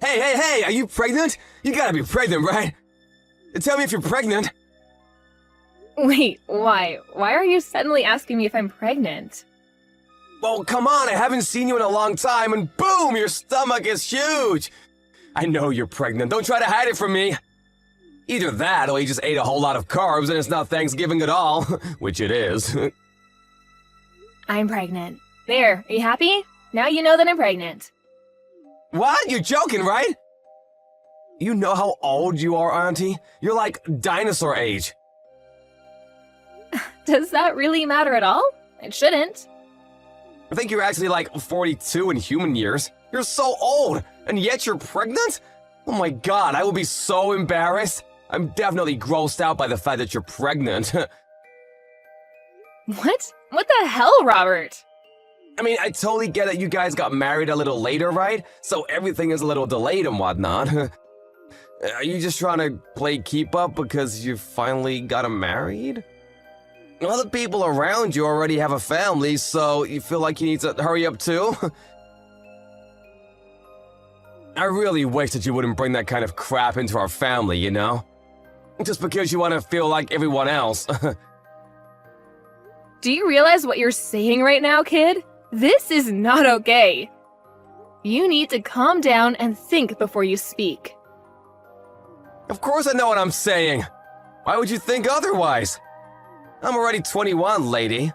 Hey, are you pregnant? You gotta be pregnant, right? Tell me if you're pregnant. Wait, why? Why are you suddenly asking me if I'm pregnant? Well, come on, I haven't seen you in a long time, and boom, your stomach is huge! I know you're pregnant, don't try to hide it from me! Either that, or you just ate a whole lot of carbs and it's not Thanksgiving at all, which it is. I'm pregnant. There, are you happy? Now you know that I'm pregnant. What? You're joking, right? You know how old you are, Auntie? You're like dinosaur age. Does that really matter at all? It shouldn't. I think you're actually like 42 in human years. You're so old, and yet you're pregnant? Oh my god, I will be so embarrassed. I'm definitely grossed out by the fact that you're pregnant. What? What the hell, Robert? I mean, I totally get that you guys got married a little later, right? So everything is a little delayed and whatnot. Are you just trying to play keep up because you finally got married? Other people around you already have a family, so you feel like you need to hurry up too? I really wish that you wouldn't bring that kind of crap into our family, you know? Just because you want to feel like everyone else. Do you realize what you're saying right now, kid? This is not okay. You need to calm down and think before you speak. Of course I know what I'm saying. Why would you think otherwise? I'm already 21, lady.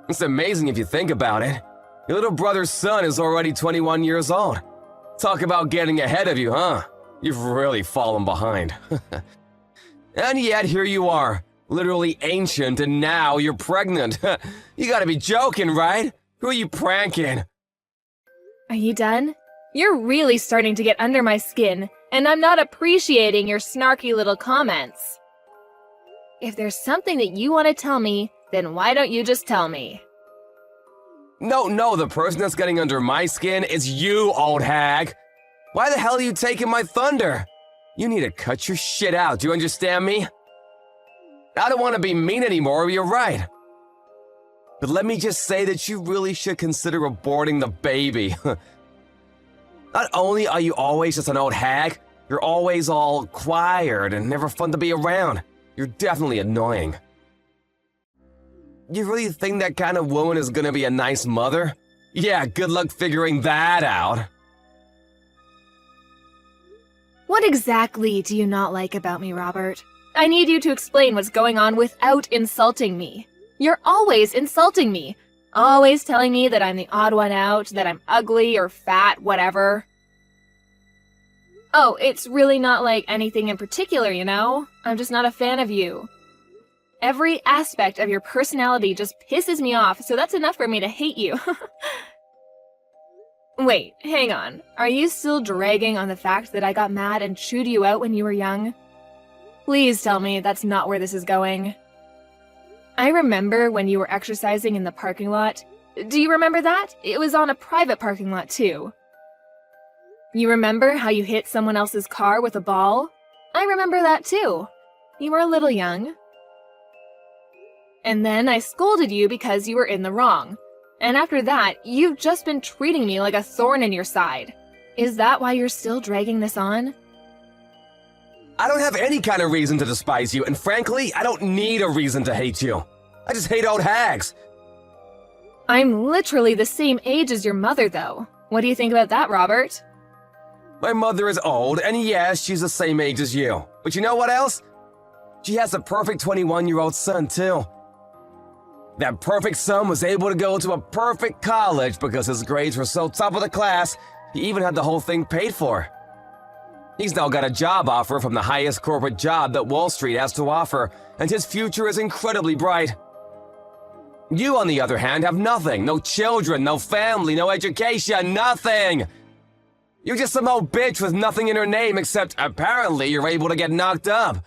It's amazing if you think about it. Your little brother's son is already 21 years old. Talk about getting ahead of you, huh? You've really fallen behind. And yet here you are, literally ancient, and now you're pregnant. You gotta be joking, right? Who are you pranking? Are you done? You're really starting to get under my skin, and I'm not appreciating your snarky little comments. If there's something that you want to tell me, then why don't you just tell me? No, the person that's getting under my skin is you, old hag. Why the hell are you taking my thunder? You need to cut your shit out, do you understand me? I don't want to be mean anymore, you're right. But let me just say that you really should consider aborting the baby. Not only are you always just an old hag, you're always all quiet and never fun to be around. You're definitely annoying. You really think that kind of woman is gonna be a nice mother? Yeah, good luck figuring that out. What exactly do you not like about me, Robert? I need you to explain what's going on without insulting me. You're always insulting me. Always telling me that I'm the odd one out, that I'm ugly or fat, whatever. Oh, it's really not like anything in particular, you know? I'm just not a fan of you. Every aspect of your personality just pisses me off, so that's enough for me to hate you. Wait, hang on. Are you still dragging on the fact that I got mad and chewed you out when you were young? Please tell me that's not where this is going. I remember when you were exercising in the parking lot. Do you remember that? It was on a private parking lot, too. You remember how you hit someone else's car with a ball? I remember that, too. You were a little young. And then I scolded you because you were in the wrong. And after that, you've just been treating me like a thorn in your side. Is that why you're still dragging this on? I don't have any kind of reason to despise you, and frankly, I don't need a reason to hate you. I just hate old hags. I'm literally the same age as your mother, though. What do you think about that, Robert? My mother is old, and yes, she's the same age as you. But you know what else? She has a perfect 21-year-old son, too. That perfect son was able to go to a perfect college because his grades were so top of the class, he even had the whole thing paid for. He's now got a job offer from the highest corporate job that Wall Street has to offer, and his future is incredibly bright. You, on the other hand, have nothing. No children, no family, no education, nothing! You're just some old bitch with nothing in her name except, apparently, you're able to get knocked up.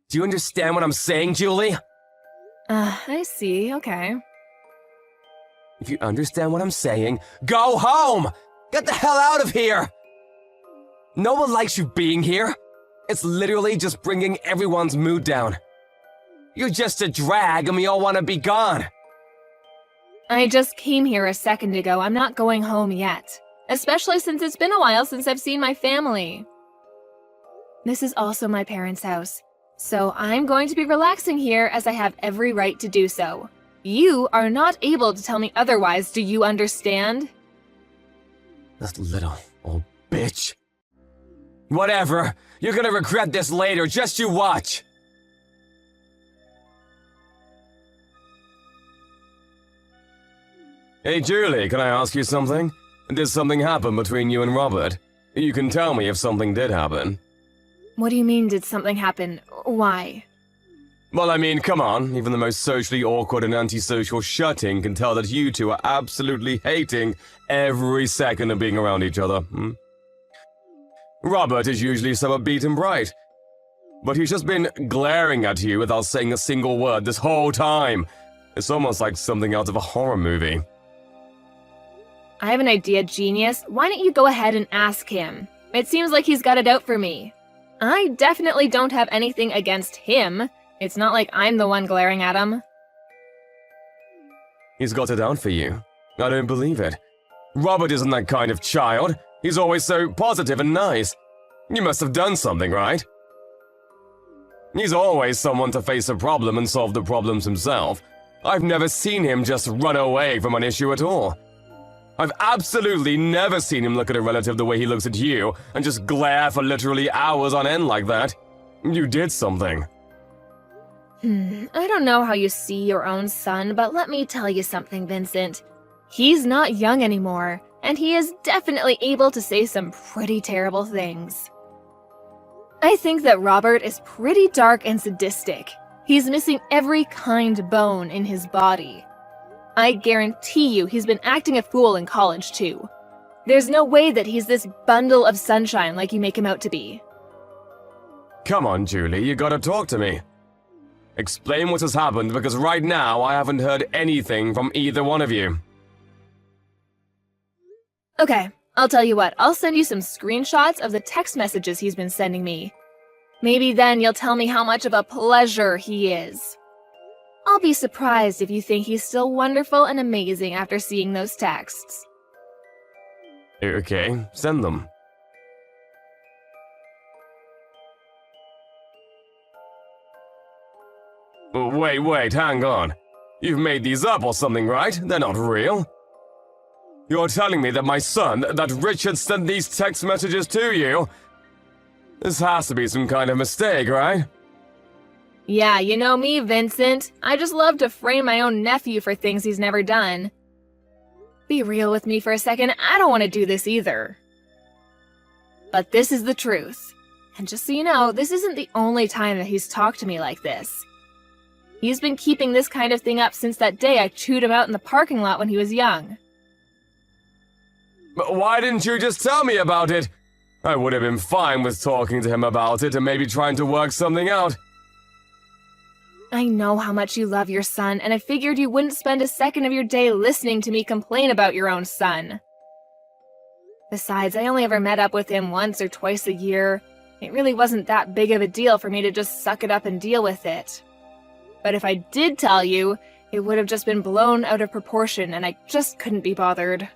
Do you understand what I'm saying, Julie? I see, okay. If you understand what I'm saying, go home! Get the hell out of here! No one likes you being here. It's literally just bringing everyone's mood down. You're just a drag and we all want to be gone. I just came here a second ago. I'm not going home yet. especially since it's been a while since I've seen my family. This is also my parents' house, so I'm going to be relaxing here as I have every right to do so. You are not able to tell me otherwise, do you understand? That little old bitch. Whatever. You're gonna regret this later, just you watch. Hey Julie, can I ask you something? Did something happen between you and Robert? You can tell me if something did happen. What do you mean, did something happen? Why? Well, I mean, come on. Even the most socially awkward and antisocial shutting can tell that you two are absolutely hating every second of being around each other. Robert is usually so upbeat and bright, but he's just been glaring at you without saying a single word this whole time. It's almost like something out of a horror movie. I have an idea, genius. Why don't you go ahead and ask him? It seems like he's got it out for me. I definitely don't have anything against him. It's not like I'm the one glaring at him. He's got it out for you. I don't believe it. Robert isn't that kind of child. He's always so positive and nice. You must have done something, right? He's always someone to face a problem and solve the problems himself. I've never seen him just run away from an issue at all. I've absolutely never seen him look at a relative the way he looks at you and just glare for literally hours on end like that. You did something. I don't know how you see your own son, but let me tell you something, Vincent. He's not young anymore, and he is definitely able to say some pretty terrible things. I think that Robert is pretty dark and sadistic. He's missing every kind bone in his body. I guarantee you he's been acting a fool in college too. There's no way that he's this bundle of sunshine like you make him out to be. Come on, Julie, you gotta talk to me. Explain what has happened, because right now I haven't heard anything from either one of you. Okay, I'll tell you what, I'll send you some screenshots of the text messages he's been sending me. Maybe then you'll tell me how much of a pleasure he is. I'll be surprised if you think he's still wonderful and amazing after seeing those texts. Okay, send them. Wait, hang on. You've made these up or something, right? They're not real. You're telling me that my son, that Richard sent these text messages to you? This has to be some kind of mistake, right? Yeah, you know me, Vincent. I just love to frame my own nephew for things he's never done. Be real with me for a second, I don't want to do this either. But this is the truth. And just so you know, this isn't the only time that he's talked to me like this. He's been keeping this kind of thing up since that day I chewed him out in the parking lot when he was young. But why didn't you just tell me about it? I would have been fine with talking to him about it and maybe trying to work something out. I know how much you love your son, and I figured you wouldn't spend a second of your day listening to me complain about your own son. Besides, I only ever met up with him once or twice a year. It really wasn't that big of a deal for me to just suck it up and deal with it. But if I did tell you, it would have just been blown out of proportion, and I just couldn't be bothered.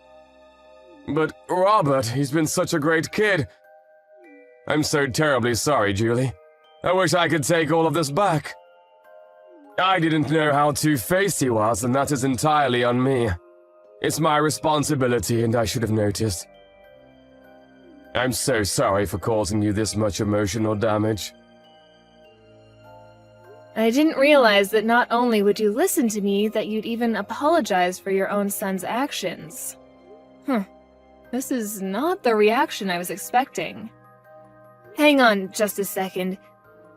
But Robert, he's been such a great kid. I'm so terribly sorry, Julie. I wish I could take all of this back. I didn't know how two-faced he was, and that is entirely on me. It's my responsibility, and I should have noticed. I'm so sorry for causing you this much emotional damage. I didn't realize that not only would you listen to me, that you'd even apologize for your own son's actions. This is not the reaction I was expecting. Hang on just a second.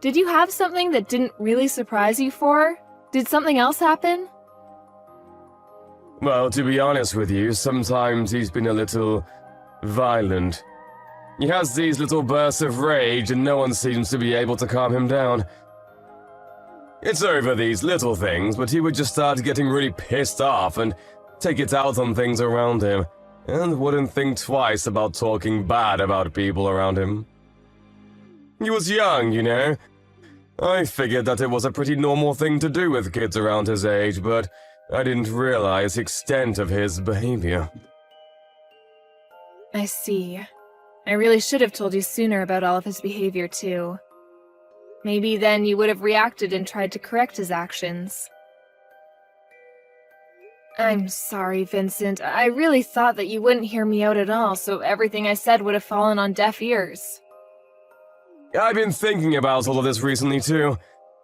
Did you have something that didn't really surprise you for? Did something else happen? Well, to be honest with you, sometimes he's been a little violent. He has these little bursts of rage and no one seems to be able to calm him down. It's over these little things, but he would just start getting really pissed off and take it out on things around him, and wouldn't think twice about talking bad about people around him. He was young, you know. I figured that it was a pretty normal thing to do with kids around his age, but I didn't realize the extent of his behavior. I see. I really should have told you sooner about all of his behavior, too. Maybe then you would have reacted and tried to correct his actions. I'm sorry, Vincent. I really thought that you wouldn't hear me out at all, so everything I said would have fallen on deaf ears. I've been thinking about all of this recently, too.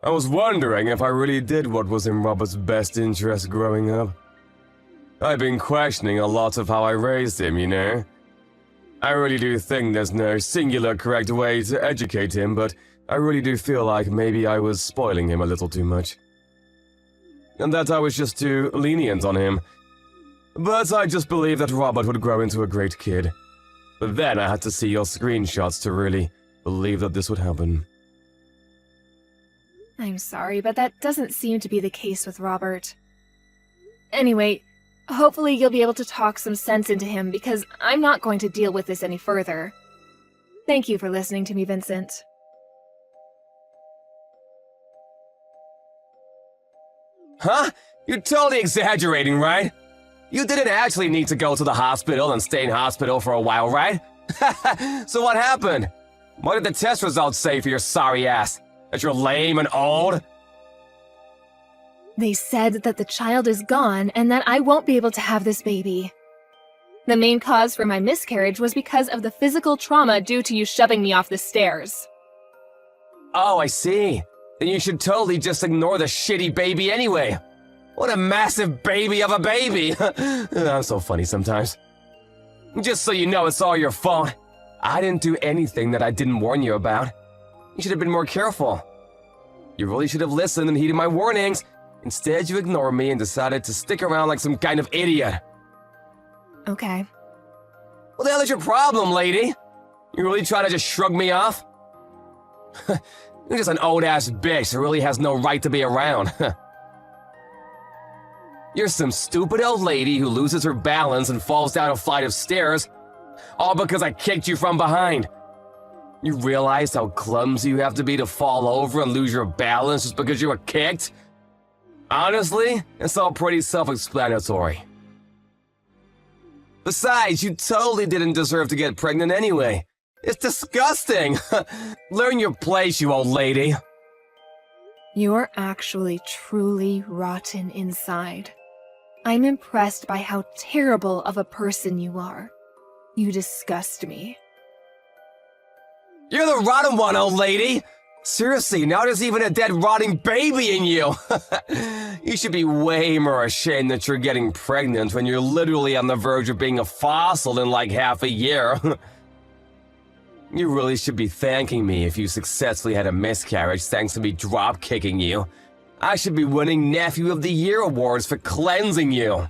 I was wondering if I really did what was in Robert's best interest growing up. I've been questioning a lot of how I raised him, you know? I really do think there's no singular correct way to educate him, but I really do feel like maybe I was spoiling him a little too much. And that I was just too lenient on him. But I just believed that Robert would grow into a great kid. But then I had to see your screenshots to really believe that this would happen. I'm sorry, but that doesn't seem to be the case with Robert. Anyway, hopefully you'll be able to talk some sense into him, because I'm not going to deal with this any further. Thank you for listening to me, Vincent. Huh? You're totally exaggerating, right? You didn't actually need to go to the hospital and stay in hospital for a while, right? So what happened? What did the test results say for your sorry ass? That you're lame and old? They said that the child is gone and that I won't be able to have this baby. The main cause for my miscarriage was because of the physical trauma due to you shoving me off the stairs. Oh, I see. Then you should totally just ignore the shitty baby anyway. What a massive baby of a baby. I'm so funny sometimes. Just so you know, it's all your fault. I didn't do anything that I didn't warn you about. You should have been more careful. You really should have listened and heeded my warnings. Instead, you ignored me and decided to stick around like some kind of idiot. Okay. What the hell is your problem, lady? You really try to just shrug me off? You're just an old-ass bitch that really has no right to be around. You're some stupid old lady who loses her balance and falls down a flight of stairs, all because I kicked you from behind. You realize how clumsy you have to be to fall over and lose your balance just because you were kicked? Honestly, it's all pretty self-explanatory. Besides, you totally didn't deserve to get pregnant anyway. It's disgusting! Learn your place, you old lady. You're actually truly rotten inside. I'm impressed by how terrible of a person you are. You disgust me. You're the rotten one, old lady! Seriously, now there's even a dead rotting baby in you! You should be way more ashamed that you're getting pregnant when you're literally on the verge of being a fossil in like half a year. You really should be thanking me if you successfully had a miscarriage thanks to me drop-kicking you. I should be winning Nephew of the Year awards for cleansing you.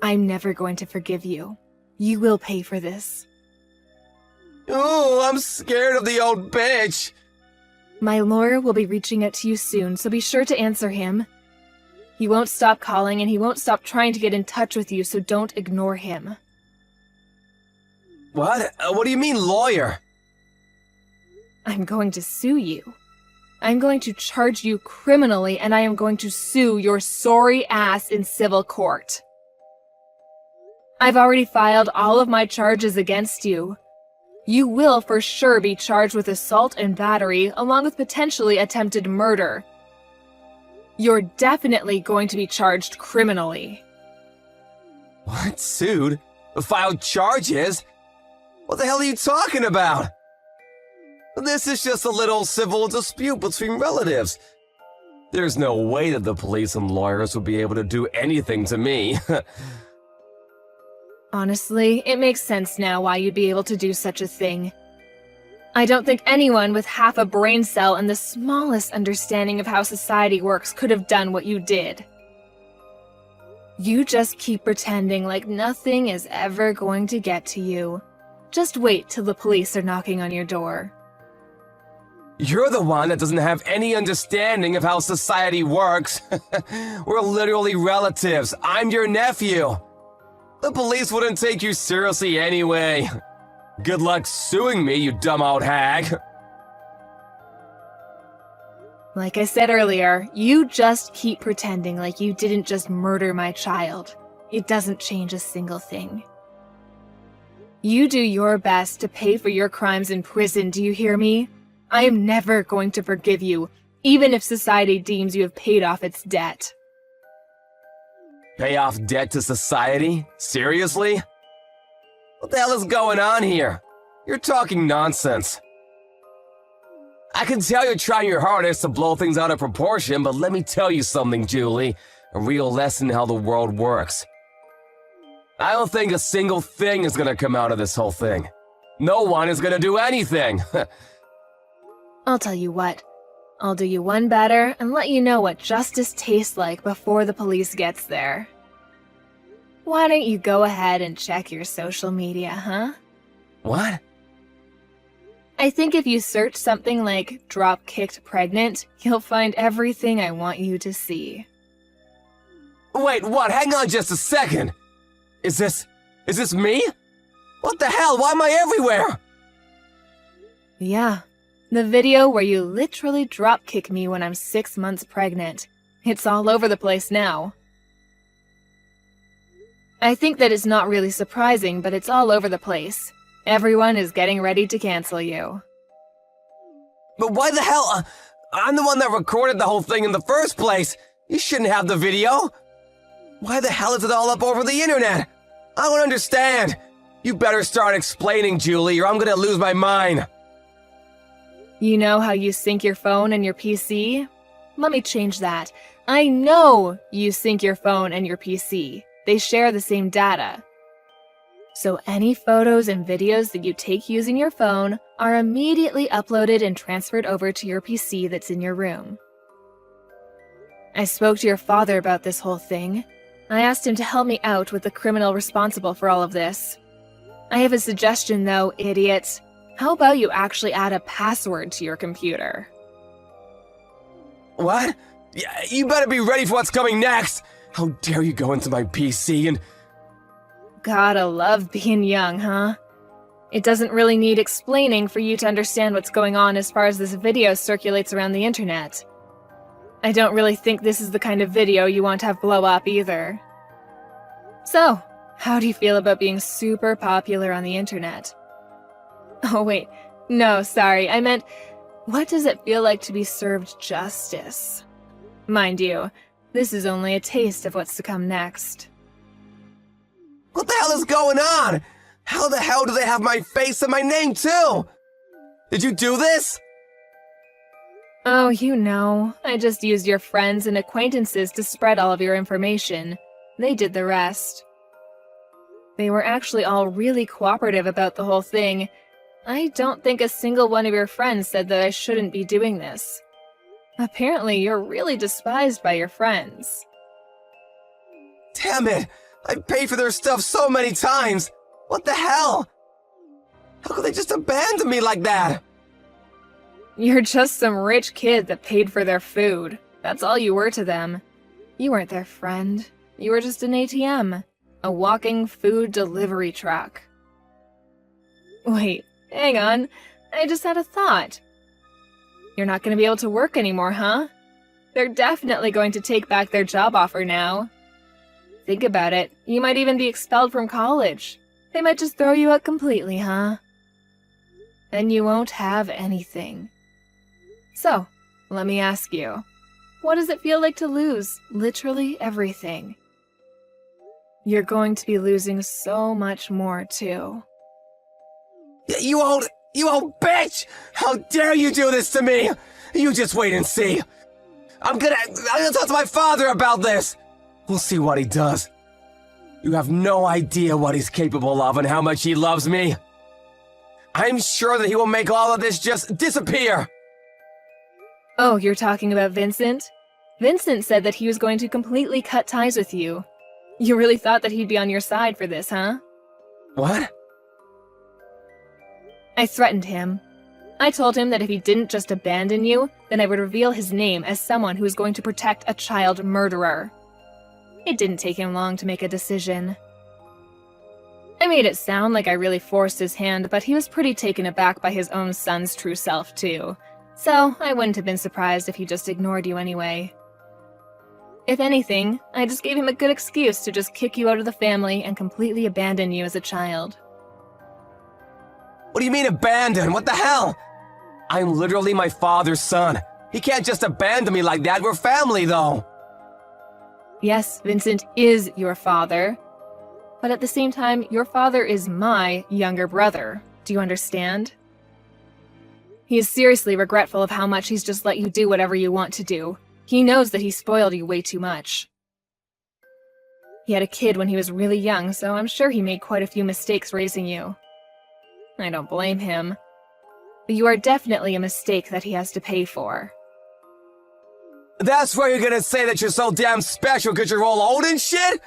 I'm never going to forgive you. You will pay for this. Ooh, I'm scared of the old bitch. My lawyer will be reaching out to you soon, so be sure to answer him. He won't stop calling and he won't stop trying to get in touch with you, so don't ignore him. What? What do you mean, lawyer? I'm going to sue you. I'm going to charge you criminally, and I am going to sue your sorry ass in civil court. I've already filed all of my charges against you. You will for sure be charged with assault and battery, along with potentially attempted murder. You're definitely going to be charged criminally. What? Sued? Filed charges? What the hell are you talking about? This is just a little civil dispute between relatives. There's no way that the police and lawyers would be able to do anything to me. Honestly, it makes sense now why you'd be able to do such a thing. I don't think anyone with half a brain cell and the smallest understanding of how society works could have done what you did. You just keep pretending like nothing is ever going to get to you. Just wait till the police are knocking on your door. You're the one that doesn't have any understanding of how society works. We're literally relatives. I'm your nephew. The police wouldn't take you seriously anyway. Good luck suing me, you dumb old hag. Like I said earlier, you just keep pretending like you didn't just murder my child. It doesn't change a single thing. You do your best to pay for your crimes in prison, do you hear me? I am never going to forgive you, even if society deems you have paid off its debt. Pay off debt to society? Seriously? What the hell is going on here? You're talking nonsense. I can tell you're trying your hardest to blow things out of proportion, but let me tell you something, Julie. A real lesson in how the world works. I don't think a single thing is gonna come out of this whole thing. No one is gonna do anything. I'll tell you what. I'll do you one better and let you know what justice tastes like before the police gets there. Why don't you go ahead and check your social media, huh? What? I think if you search something like drop-kicked pregnant, you'll find everything I want you to see. Wait, what? Hang on just a second. Is this me? What the hell? Why am I everywhere? Yeah, the video where you literally drop-kick me when I'm 6 months pregnant. It's all over the place now. I think that it's not really surprising, but it's all over the place. Everyone is getting ready to cancel you. But why the hell? I'm the one that recorded the whole thing in the first place. You shouldn't have the video. Why the hell is it all up over the internet? I don't understand. You better start explaining, Julie, or I'm gonna lose my mind. You know how you sync your phone and your PC? Let me change that. I know you sync your phone and your PC. They share the same data. So any photos and videos that you take using your phone are immediately uploaded and transferred over to your PC that's in your room. I spoke to your father about this whole thing. I asked him to help me out with the criminal responsible for all of this. I have a suggestion though, idiot. How about you actually add a password to your computer? What? Yeah, you better be ready for what's coming next. How dare you go into my PC and... Gotta love being young, huh? It doesn't really need explaining for you to understand what's going on as far as this video circulates around the internet. I don't really think this is the kind of video you want to have blow up either. So, how do you feel about being super popular on the internet? Oh wait, no, sorry, I meant, what does it feel like to be served justice? Mind you, this is only a taste of what's to come next. What the hell is going on? How the hell do they have my face and my name too? Did you do this? Oh, you know, I just used your friends and acquaintances to spread all of your information. They did the rest. They were actually all really cooperative about the whole thing. I don't think a single one of your friends said that I shouldn't be doing this. Apparently, you're really despised by your friends. Damn it! I paid for their stuff so many times! What the hell? How could they just abandon me like that? You're just some rich kid that paid for their food. That's all you were to them. You weren't their friend. You were just an ATM. A walking food delivery truck. Wait, hang on. I just had a thought. You're not going to be able to work anymore, huh? They're definitely going to take back their job offer now. Think about it. You might even be expelled from college. They might just throw you out completely, huh? Then you won't have anything. So, let me ask you, what does it feel like to lose literally everything? You're going to be losing so much more, too. You old bitch! How dare you do this to me? You just wait and see. I'm gonna talk to my father about this. We'll see what he does. You have no idea what he's capable of and how much he loves me. I'm sure that he will make all of this just disappear. Oh, you're talking about Vincent? Vincent said that he was going to completely cut ties with you. You really thought that he'd be on your side for this, huh? What? I threatened him. I told him that if he didn't just abandon you, then I would reveal his name as someone who was going to protect a child murderer. It didn't take him long to make a decision. I made it sound like I really forced his hand, but he was pretty taken aback by his own son's true self, too. So I wouldn't have been surprised if he just ignored you anyway. If anything, I just gave him a good excuse to just kick you out of the family and completely abandon you as a child. What do you mean abandoned? What the hell? I'm literally my father's son. He can't just abandon me like that. We're family, though. Yes, Vincent is your father. But at the same time, your father is my younger brother. Do you understand? He is seriously regretful of how much he's just let you do whatever you want to do. He knows that he spoiled you way too much. He had a kid when he was really young, so I'm sure he made quite a few mistakes raising you. I don't blame him. But you are definitely a mistake that he has to pay for. That's why you're gonna say that you're so damn special because you're all old and shit?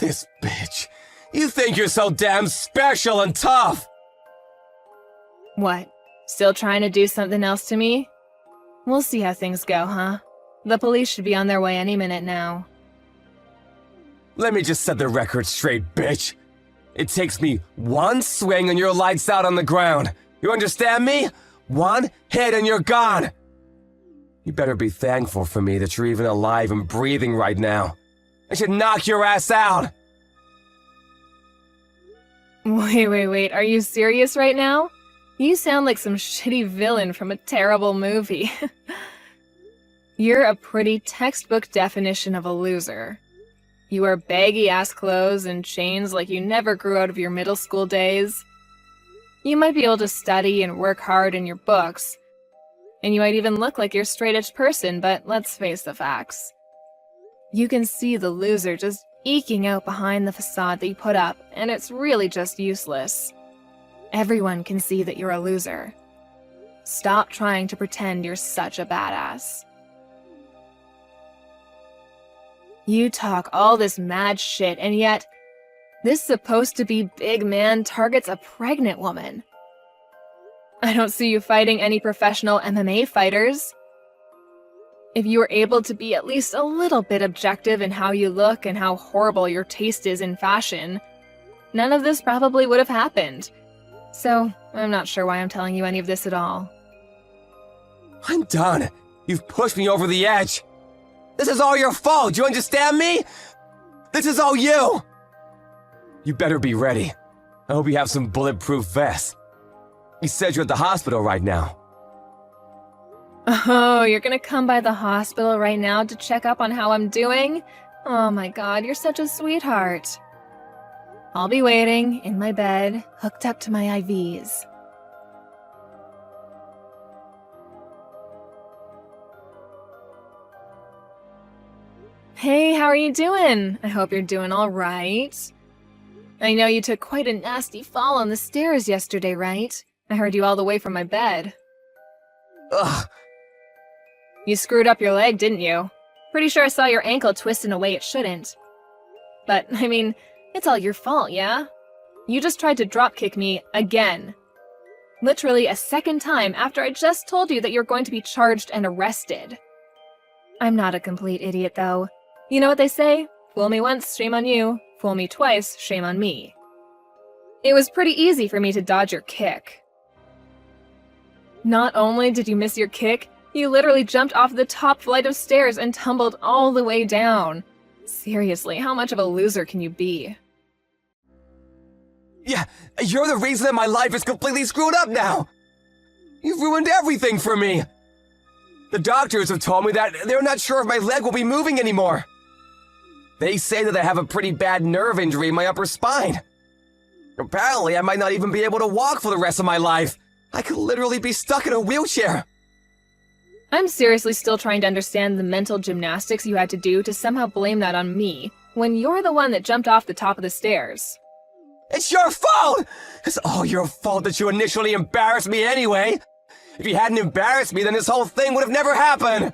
This bitch. You think you're so damn special and tough. What? Still trying to do something else to me? We'll see how things go, huh? The police should be on their way any minute now. Let me just set the record straight, bitch. It takes me one swing and you're lights out on the ground. You understand me? One hit and you're gone. You better be thankful for me that you're even alive and breathing right now. I should knock your ass out. Wait, are you serious right now? You sound like some shitty villain from a terrible movie. You're a pretty textbook definition of a loser. You wear baggy-ass clothes and chains like you never grew out of your middle school days. You might be able to study and work hard in your books, and you might even look like you're a straight-edge person, but let's face the facts. You can see the loser just eking out behind the facade that you put up, and it's really just useless. Everyone can see that you're a loser. Stop trying to pretend you're such a badass. You talk all this mad shit, and yet, this supposed-to-be big man targets a pregnant woman. I don't see you fighting any professional MMA fighters. If you were able to be at least a little bit objective in how you look and how horrible your taste is in fashion, none of this probably would have happened. So, I'm not sure why I'm telling you any of this at all. I'm done. You've pushed me over the edge. This is all your fault, you understand me? This is all you! You better be ready. I hope you have some bulletproof vests. You said you're at the hospital right now. Oh, you're gonna come by the hospital right now to check up on how I'm doing? Oh my god, you're such a sweetheart. I'll be waiting, in my bed, hooked up to my IVs. Hey, how are you doing? I hope you're doing all right. I know you took quite a nasty fall on the stairs yesterday, right? I heard you all the way from my bed. Ugh. You screwed up your leg, didn't you? Pretty sure I saw your ankle twist in a way it shouldn't. But, I mean, it's all your fault, yeah? You just tried to dropkick me again. Literally a second time after I just told you that you're going to be charged and arrested. I'm not a complete idiot, though. You know what they say? Fool me once, shame on you. Fool me twice, shame on me. It was pretty easy for me to dodge your kick. Not only did you miss your kick, you literally jumped off the top flight of stairs and tumbled all the way down. Seriously, how much of a loser can you be? Yeah, you're the reason that my life is completely screwed up now. You've ruined everything for me. The doctors have told me that they're not sure if my leg will be moving anymore. They say that I have a pretty bad nerve injury in my upper spine. Apparently, I might not even be able to walk for the rest of my life. I could literally be stuck in a wheelchair. I'm seriously still trying to understand the mental gymnastics you had to do to somehow blame that on me, when you're the one that jumped off the top of the stairs. It's your fault! It's all your fault that you initially embarrassed me anyway. If you hadn't embarrassed me, then this whole thing would have never happened.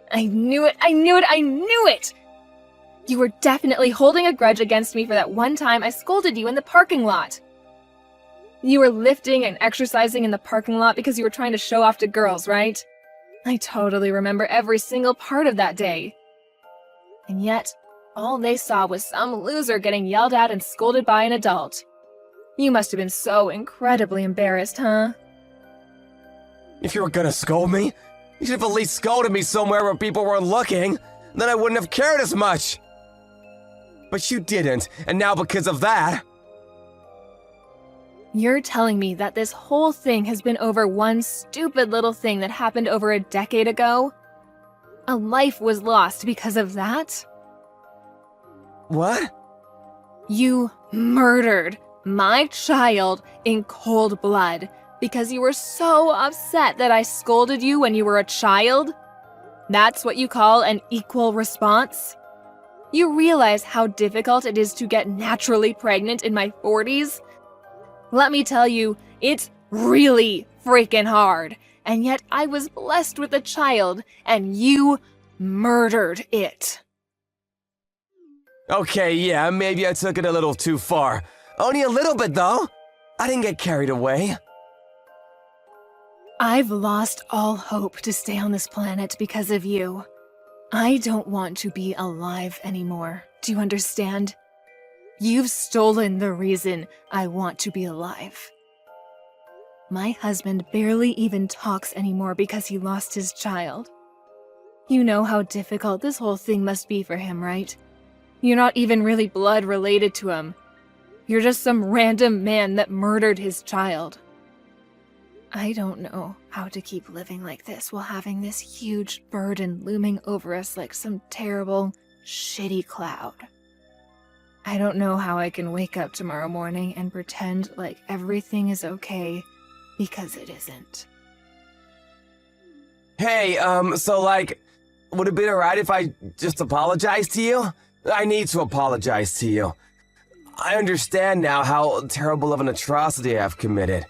I knew it! You were definitely holding a grudge against me for that one time I scolded you in the parking lot. You were lifting and exercising in the parking lot because you were trying to show off to girls, right? I totally remember every single part of that day. And yet, all they saw was some loser getting yelled at and scolded by an adult. You must have been so incredibly embarrassed, huh? If you were gonna scold me, you should have at least scolded me somewhere where people weren't looking. Then I wouldn't have cared as much. But you didn't, and now because of that... You're telling me that this whole thing has been over one stupid little thing that happened over a decade ago? A life was lost because of that? What? You murdered my child in cold blood because you were so upset that I scolded you when you were a child? That's what you call an equal response? You realize how difficult it is to get naturally pregnant in my 40s? Let me tell you, it's really freaking hard. And yet I was blessed with a child, and you murdered it. Okay, yeah, maybe I took it a little too far. Only a little bit, though. I didn't get carried away. I've lost all hope to stay on this planet because of you. I don't want to be alive anymore. Do you understand? You've stolen the reason I want to be alive. My husband barely even talks anymore because he lost his child. You know how difficult this whole thing must be for him, right? You're not even really blood related to him. You're just some random man that murdered his child. I don't know how to keep living like this while having this huge burden looming over us like some terrible, shitty cloud. I don't know how I can wake up tomorrow morning and pretend like everything is okay, because it isn't. Hey, would it be alright if I just apologize to you? I need to apologize to you. I understand now how terrible of an atrocity I've committed.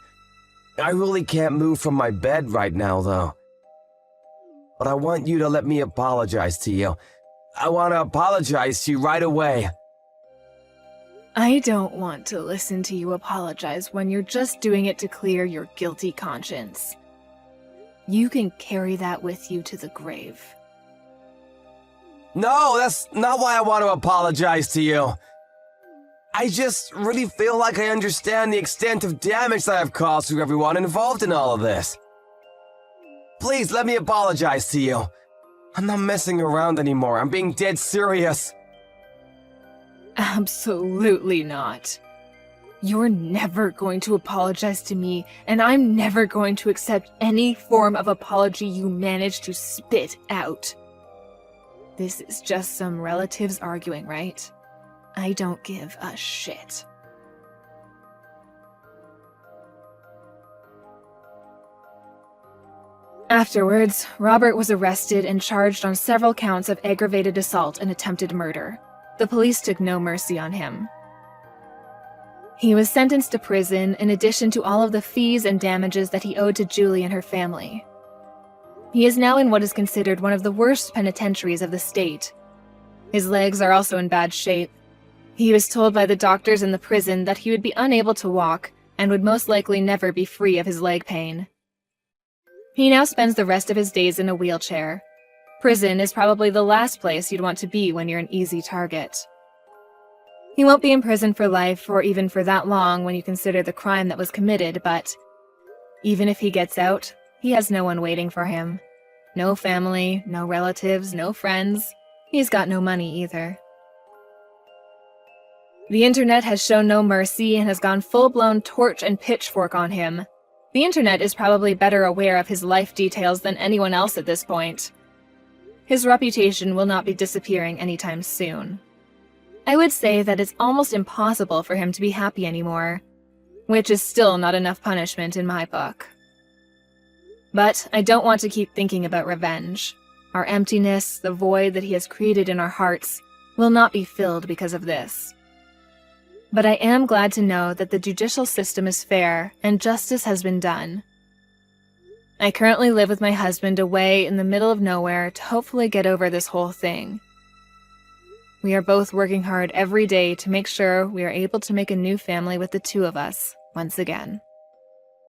I really can't move from my bed right now, though. But I want you to let me apologize to you. I want to apologize to you right away. I don't want to listen to you apologize when you're just doing it to clear your guilty conscience. You can carry that with you to the grave. No, that's not why I want to apologize to you. I just really feel like I understand the extent of damage that I've caused to everyone involved in all of this. Please let me apologize to you. I'm not messing around anymore. I'm being dead serious. Absolutely not. You're never going to apologize to me, and I'm never going to accept any form of apology you manage to spit out. This is just some relatives arguing, right? I don't give a shit. Afterwards, Robert was arrested and charged on several counts of aggravated assault and attempted murder. The police took no mercy on him. He was sentenced to prison in addition to all of the fees and damages that he owed to Julie and her family. He is now in what is considered one of the worst penitentiaries of the state. His legs are also in bad shape. He was told by the doctors in the prison that he would be unable to walk and would most likely never be free of his leg pain. He now spends the rest of his days in a wheelchair. Prison is probably the last place you'd want to be when you're an easy target. He won't be in prison for life or even for that long when you consider the crime that was committed, but even if he gets out, he has no one waiting for him. No family, no relatives, no friends. He's got no money either. The internet has shown no mercy and has gone full-blown torch and pitchfork on him. The internet is probably better aware of his life details than anyone else at this point. His reputation will not be disappearing anytime soon. I would say that it's almost impossible for him to be happy anymore, which is still not enough punishment in my book. But I don't want to keep thinking about revenge. Our emptiness, the void that he has created in our hearts, will not be filled because of this. But I am glad to know that the judicial system is fair and justice has been done. I currently live with my husband away in the middle of nowhere to hopefully get over this whole thing. We are both working hard every day to make sure we are able to make a new family with the two of us once again.